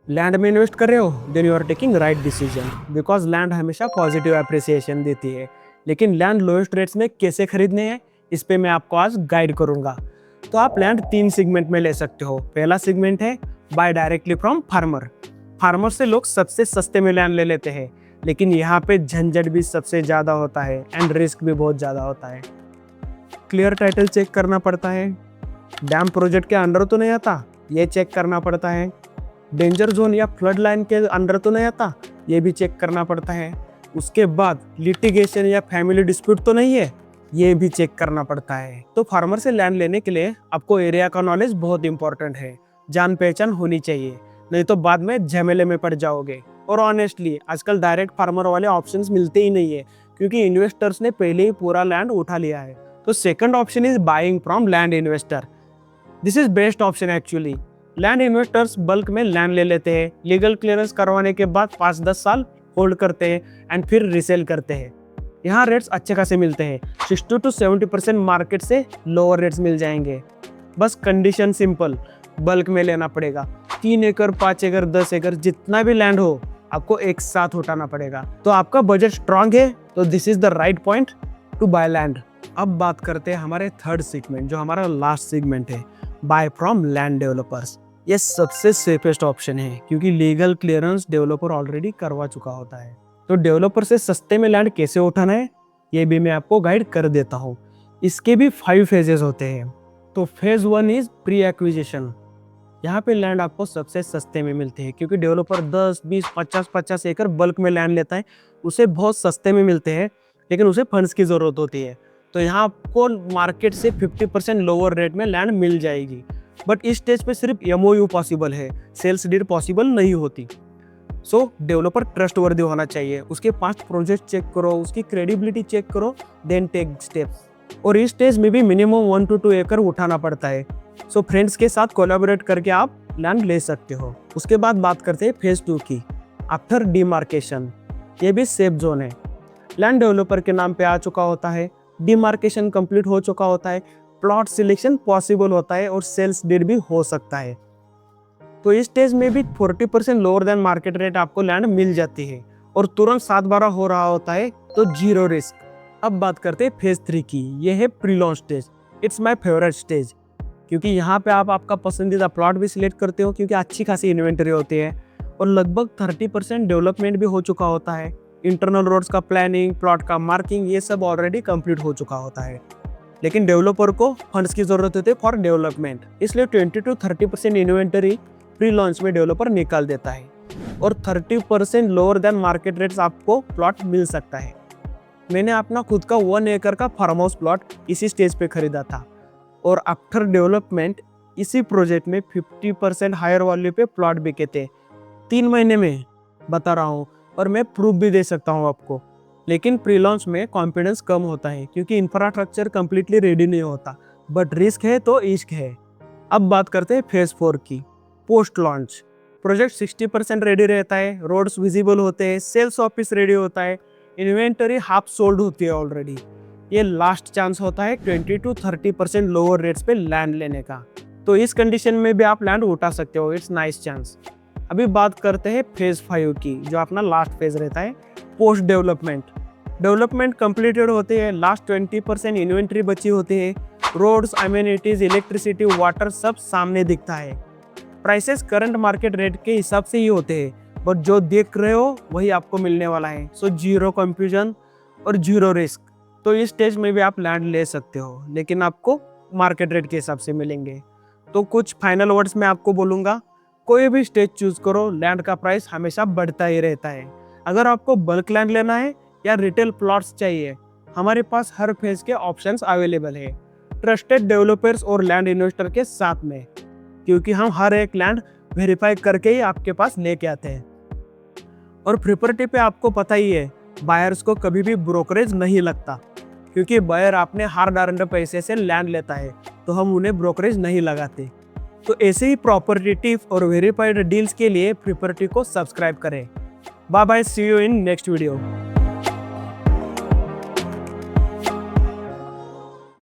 Land में invest कर रहे हो, then you are taking right decision, because land हमेशा पॉजिटिव अप्रिसिएशन देती है। लेकिन लैंड लोएस्ट रेट्स में कैसे खरीदने हैं, इस पे मैं आपको आज गाइड करूंगा। तो आप लैंड 3 सेगमेंट में ले सकते हो। पहला सेगमेंट है buy directly from farmer. Farmer से लोग सबसे सस्ते में लैंड ले लेते हैं, लेकिन यहाँ पे झंझट भी सबसे ज़्यादा होता है एंड रिस्क भी बहुत ज़्यादा होता है। क्लियर टाइटल चेक करना पड़ता है, डैम प्रोजेक्ट के अंडर तो नहीं आता, ये चेक करना पड़ता है। डेंजर जोन या फ्लड लाइन के अंडर तो नहीं आता, ये भी चेक करना पड़ता है। उसके बाद लिटिगेशन या फैमिली डिस्प्यूट तो नहीं है, ये भी चेक करना पड़ता है। तो फार्मर से लैंड लेने के लिए आपको एरिया का नॉलेज बहुत इंपॉर्टेंट है, जान पहचान होनी चाहिए, नहीं तो बाद में झमेले में पड़ जाओगे। और ऑनेस्टली आजकल डायरेक्ट फार्मर वाले ऑप्शंस मिलते ही नहीं है, क्योंकि इन्वेस्टर्स ने पहले ही पूरा लैंड उठा लिया है। तो second option is buying from land investor. This is best option actually. Land investors bulk में लैंड ले लेते हैं, लीगल क्लियरेंस करवाने के बाद 5-10 साल होल्ड करते हैं एंड फिर रिसेल करते हैं। यहाँ रेट्स अच्छे खासे मिलते हैं, 60 to 70% मार्केट से लोअर रेट्स मिल जाएंगे। बस कंडीशन सिंपल, बल्क में लेना पड़ेगा। 3 एकड़, 5 एकड़, 10 एकड़ जितना भी लैंड हो, आपको एक साथ उठाना पड़ेगा। तो आपका बजट स्ट्रांग है तो this is the right point two by land. अब बात करते हैं हमारे थर्ड सेगमेंट, जो हमारा लास्ट सेगमेंट है, बाय फ्रॉम लैंड डेवलपर्स। ये सबसे सेफेस्ट ऑप्शन है, क्योंकि लीगल क्लियरेंस डेवलपर ऑलरेडी करवा चुका होता है। तो डेवलपर से सस्ते में लैंड कैसे उठाना है, ये भी मैं आपको गाइड कर देता हूँ। इसके भी 5 फेजेस होते हैं। तो फेज 1 इज प्री एक्विजिशन। यहाँ पे लैंड आपको सबसे सस्ते में मिलते हैं, क्योंकि डेवलपर 10, 20, 50 एकड़ बल्क में लैंड लेता है, उसे बहुत सस्ते में मिलते हैं, लेकिन उसे फंड्स की जरूरत होती है। तो यहाँ आपको मार्केट से 50% लोअर रेट में लैंड मिल जाएगी। बट इस स्टेज पे सिर्फ MOU पॉसिबल है, सेल्स डीड पॉसिबल नहीं होती। सो डेवलपर ट्रस्टवर्दी होना चाहिए, उसके पास्ट प्रोजेक्ट चेक करो, उसकी क्रेडिबिलिटी चेक करो, देन टेक स्टेप्स। और इस स्टेज में भी मिनिमम 1 to 2 एकड़ उठाना पड़ता है। सो फ्रेंड्स के साथ कोलैबोरेट करके आप लैंड ले सकते हो। उसके बाद बात करते हैं फेज 2 की, आफ्टर डिमार्केशन। ये भी सेफ जोन है, लैंड डेवलपर के नाम पे आ चुका होता है, डिमार्केशन कंप्लीट हो चुका होता है, प्लॉट सिलेक्शन पॉसिबल होता है और सेल्स डीड भी हो सकता है। तो इस स्टेज में भी 40% लोअर देन मार्केट रेट आपको लैंड मिल जाती है और तुरंत 7/12 हो रहा होता है, तो जीरो रिस्क। अब बात करते हैं फेज 3 की, ये है pre launch stage. It's my favourite stage, क्योंकि यहाँ पे आप आपका पसंदीदा प्लॉट भी सिलेक्ट करते हो, क्योंकि अच्छी खासी इन्वेंटरी होती है और लगभग 30% डेवलपमेंट भी हो चुका होता है। इंटरनल रोड्स का प्लानिंग, प्लॉट का मार्किंग, ये सब ऑलरेडी कंप्लीट हो चुका होता है। लेकिन डेवलपर को फंड्स की जरूरत होती है फॉर डेवलपमेंट, इसलिए 20 to 30% इन्वेंटरी प्री लॉन्च में डेवलपर निकाल देता है और 30% लोअर देन मार्केट रेट्स आपको प्लॉट मिल सकता है। मैंने अपना खुद का 1 एकड़ का फार्म हाउस प्लॉट इसी स्टेज पे खरीदा था और आफ्टर डेवलपमेंट इसी प्रोजेक्ट में 50% हायर वैल्यू पे प्लॉट बिके थे 3 महीने में, बता रहा हूँ, और मैं प्रूफ भी दे सकता हूँ आपको। लेकिन प्री लॉन्च में कॉन्फिडेंस कम होता है, क्योंकि इंफ्रास्ट्रक्चर कंप्लीटली रेडी नहीं होता, बट रिस्क है तो इश्क है। अब बात करते हैं फेज 4 की, पोस्ट लॉन्च। प्रोजेक्ट 60% रेडी रहता है, रोड्स विजिबल होते हैं, सेल्स ऑफिस रेडी होता है, इन्वेंटरी हाफ सोल्ड होती है ऑलरेडी। ये लास्ट चांस होता है 20 to 30% लोअर रेट्स पे लैंड लेने का। तो इस कंडीशन में भी आप लैंड उठा सकते हो, इट्स नाइस चांस। अभी बात करते हैं फेज 5 की, जो अपना लास्ट फेज रहता है, पोस्ट डेवलपमेंट। डेवलपमेंट कंप्लीटेड होते हैं, लास्ट 20% इन्वेंटरी बची होती है, रोड्स, अम्यूनिटीज, इलेक्ट्रिसिटी, वाटर सब सामने दिखता है। प्राइसेस करंट मार्केट रेट के हिसाब से ही होते हैं, बट जो देख रहे हो वही आपको मिलने वाला है। सो जीरो कंफ्यूजन और जीरो रिस्क। तो इस स्टेज में भी आप लैंड ले सकते हो, लेकिन आपको मार्केट रेट के हिसाब से मिलेंगे। तो कुछ फाइनल वर्ड्स मैं आपको बोलूँगा, कोई भी स्टेज चूज करो, लैंड का प्राइस हमेशा बढ़ता ही रहता है। अगर आपको बल्क लैंड लेना है या रिटेल प्लॉट्स चाहिए, हमारे पास हर फेज के ऑप्शंस अवेलेबल है, ट्रस्टेड डेवलपर्स और लैंड इन्वेस्टर के साथ में, क्योंकि हम हर एक लैंड वेरीफाई करके ही आपके पास लेके आते हैं। और प्रॉपर्टी पे आपको पता ही है, बायर्स को कभी भी ब्रोकरेज नहीं लगता, क्योंकि बायर आपने हार्ड अर्न्ड पैसे से लैंड लेता है, तो हम उन्हें ब्रोकरेज नहीं लगाते। तो ऐसे ही प्रॉपर्टी टिप्स और वेरीफाइड डील्स के लिए प्रॉपर्टी को सब्सक्राइब करें। Bye bye, see you in next video.